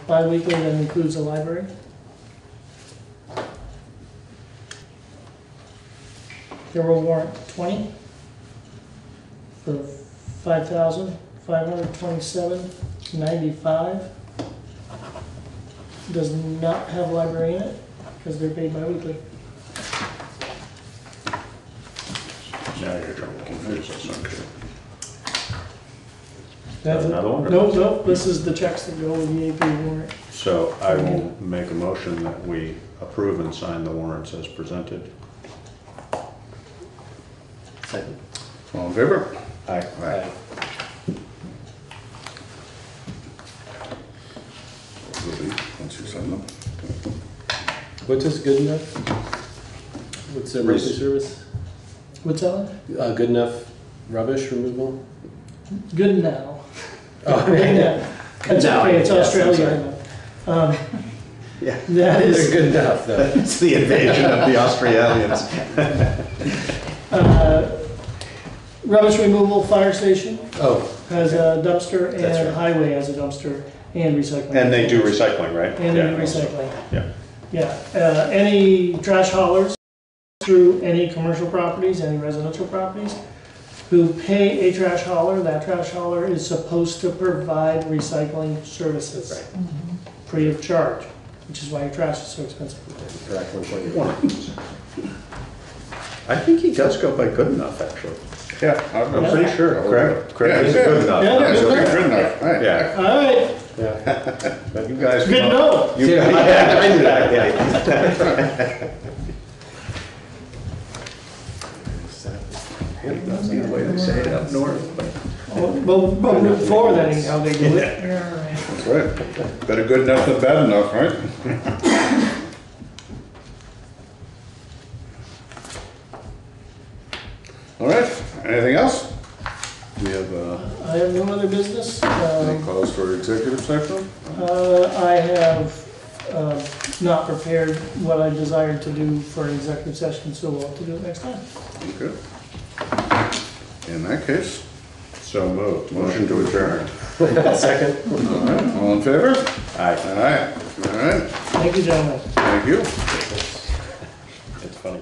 bi-weekly, that includes the library. There will warrant 20 for $5,527.95. Does not have library in it because they're paid bi-weekly. Now you're confused. That's another one? Nope, this is the checks that go with the AP warrant. So I will make a motion that we approve and sign the warrants as presented. Second. All in favor? Aye. Aye. Will be, once you sign them. What's this, good enough? What's their monthly service? What's that one? Good enough rubbish removal? Good now. Oh, Good now. That's Now, okay, it's yes, Australia. Yeah. That They're is, good enough, though. It's the invasion of the Australians. rubbish removal, fire station Oh, has a dumpster, That's and right. highway has a dumpster, and recycling. And they do recycling, right? And they Yeah. do recycling. Yeah. Yeah, any trash haulers through any commercial properties, any residential properties, who pay a trash hauler, that trash hauler is supposed to provide recycling services. right. Free of charge, which is why your trash is so expensive. Correct 120. I think he does go by good enough, actually. Yeah, I'm pretty sure. Craig Yeah, is yeah. good enough. Yeah, Yeah, good so enough. good enough, right. Yeah. All right, Yeah. But you guys. good to know. You, Yeah, yeah, I knew that. That's the way they say it up north. Well, Route 4, that ain't how they do it. That's right. Better good enough than bad enough, right? All right, anything else? Do we have I have no other business. any calls for executive session? I have not prepared what I desired to do for an executive session, so we'll have to do it next time. Okay. In that case, So moved. motion to adjourn. Second. All right, all in favor? Aye. Aye. All right, Thank you, gentlemen. thank you. It's funny.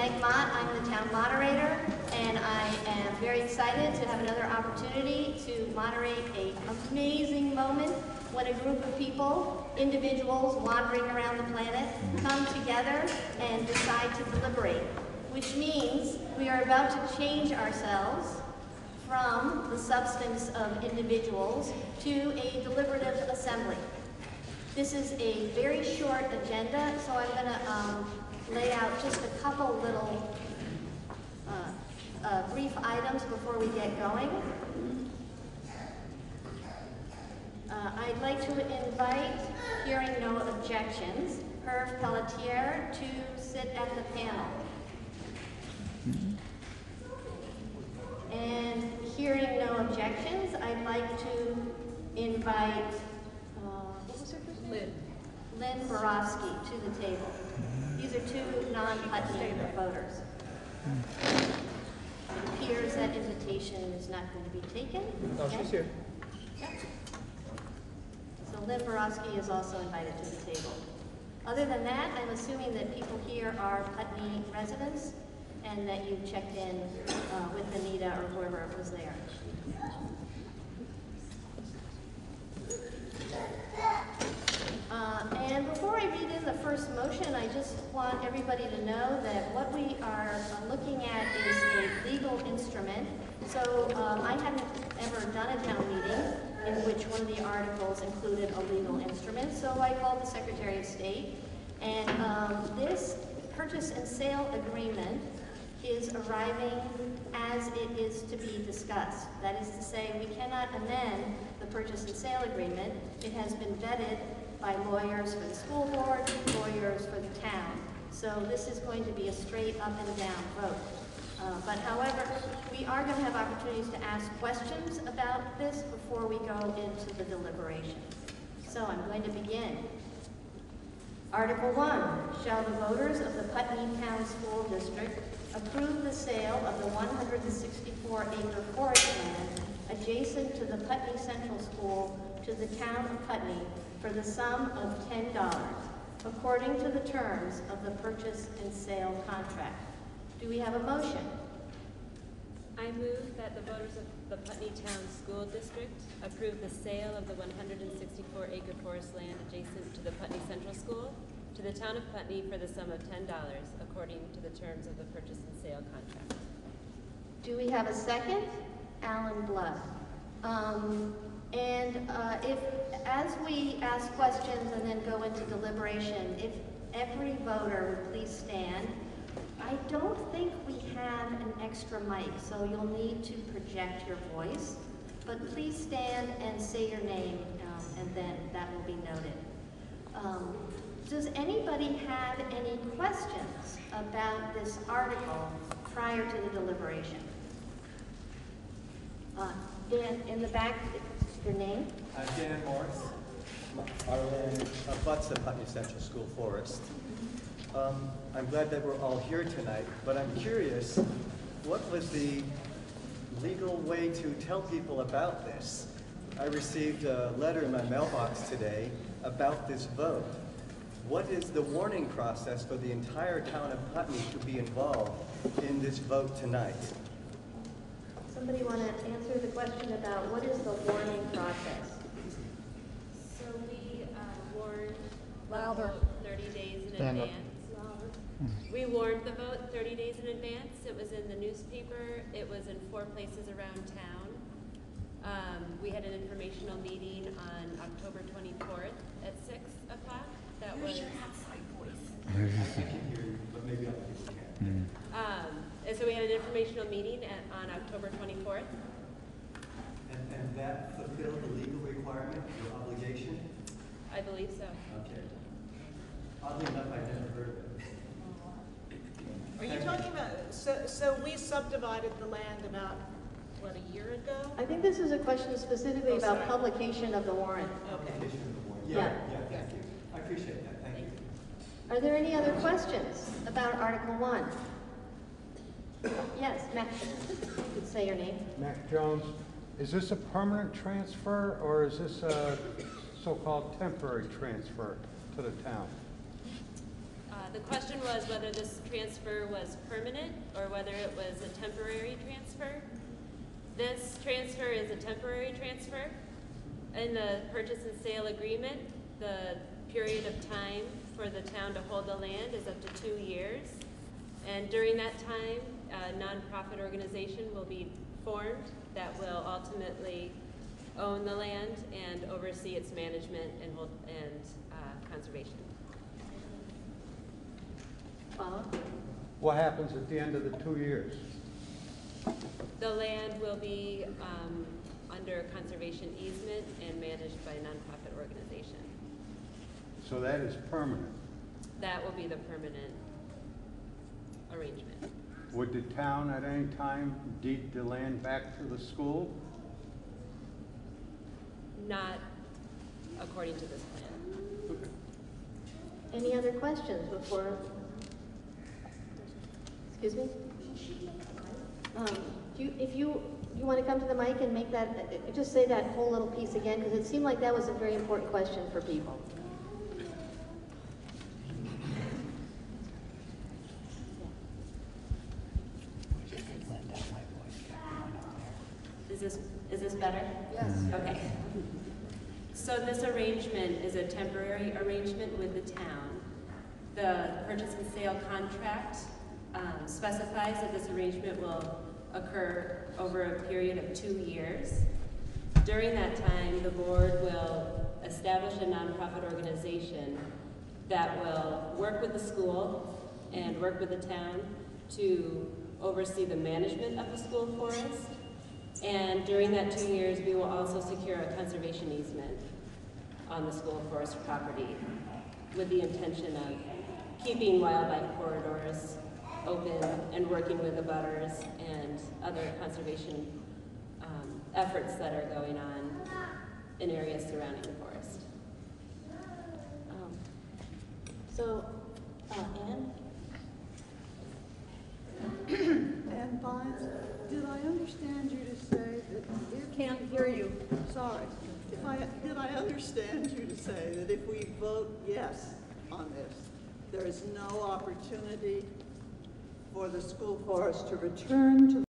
Meg Mott. I'm the town moderator, and I am very excited to have another opportunity to moderate an amazing moment when a group of people, individuals wandering around the planet, come together and decide to deliberate, which means we are about to change ourselves from the substance of individuals to a deliberative assembly. This is a very short agenda, so I'm going to lay out just a couple little brief items before we get going. I'd like to invite, hearing no objections, Herve Pelletier to sit at the panel. And hearing no objections, I'd like to invite Lynn Borowski to the table. These are two non-Putney voters. It appears that invitation is not going to be taken. Oh, she's here. Yeah. So Lynn Borowski is also invited to the table. Other than that, I'm assuming that people here are Putney residents and that you checked in with Anita or whoever was there. And before I read in the first motion, I just want everybody to know that what we are looking at is a legal instrument. So I hadn't ever done a town meeting in which one of the articles included a legal instrument, so I called the Secretary of State. And this purchase and sale agreement is arriving as it is to be discussed. That is to say, we cannot amend the purchase and sale agreement. It has been vetted by lawyers for the school board, lawyers for the town. So this is going to be a straight up and down vote. But however, we are going to have opportunities to ask questions about this before we go into the deliberations. So I'm going to begin. Article 1, shall the voters of the Putney Town School District approve the sale of the 164-acre forest land adjacent to the Putney Central School to the town of Putney for the sum of $10, according to the terms of the purchase and sale contract. Do we have a motion? I move that the voters of the Putney Town School District approve the sale of the 164-acre forest land adjacent to the Putney Central School to the town of Putney for the sum of $10, according to the terms of the purchase and sale contract. Do we have a second? Alan Blood. If, as we ask questions and then go into deliberation, if every voter would please stand. I don't think we have an extra mic, so you'll need to project your voice. But please stand and say your name, and then that will be noted. Does anybody have any questions about this article prior to the deliberation? Dan, in the back, your name? Dan Morris. Our land abuts the Putney Central School Forest. I'm glad that we're all here tonight, but I'm curious, what was the legal way to tell people about this? I received a letter in my mailbox today about this vote. What is the warning process for the entire town of Putney to be involved in this vote tonight? Somebody want to answer the question about what is the warning process? So we warned the vote 30 days in advance. We warned the vote 30 days in advance. It was in the newspaper. It was in 4 places around town. We had an informational meeting on October 24th at 6 o'clock. That was. I can hear you, but maybe other people can't. And so we had an informational meeting on October 24th. And that fulfilled the legal requirement, your obligation? I believe so. Okay. Oddly enough, I never heard of it. Are you talking about, so we subdivided the land about, what, a year ago? I think this is a question specifically about publication of the warrant. Okay. Application of the warrant. Yeah. Yeah, thank you. I appreciate that, thank you. Are there any other questions about Article 1? Yes, Matt, you could say your name. Mac Jones, is this a permanent transfer or is this a so-called temporary transfer to the town? The question was whether this transfer was permanent or whether it was a temporary transfer. This transfer is a temporary transfer. In the purchase and sale agreement, the period of time for the town to hold the land is up to 2 years. And during that time, a nonprofit organization will be formed that will ultimately own the land and oversee its management and conservation. What happens at the end of the 2 years? The land will be under conservation easement and managed by a nonprofit organization. So that is permanent. That will be the permanent arrangement. Would the town at any time deed the land back to the school? Not according to this plan. Any other questions before? Excuse me? If you want to come to the mic and make that, just say that whole little piece again, because it seemed like that was a very important question for people. Is this better? Yes. Okay. So this arrangement is a temporary arrangement with the town. The purchase and sale contract specifies that this arrangement will occur over a period of 2 years. During that time, the board will establish a nonprofit organization that will work with the school and work with the town to oversee the management of the school forest. And during that 2 years, we will also secure a conservation easement on the school forest property with the intention of keeping wildlife corridors open and working with the abutters and other conservation efforts that are going on in areas surrounding the forest. Anne? And Vines, did I understand you to say that if... Can't hear you. Sorry. Did I understand you to say that if we vote yes on this, there is no opportunity for the school forest to return to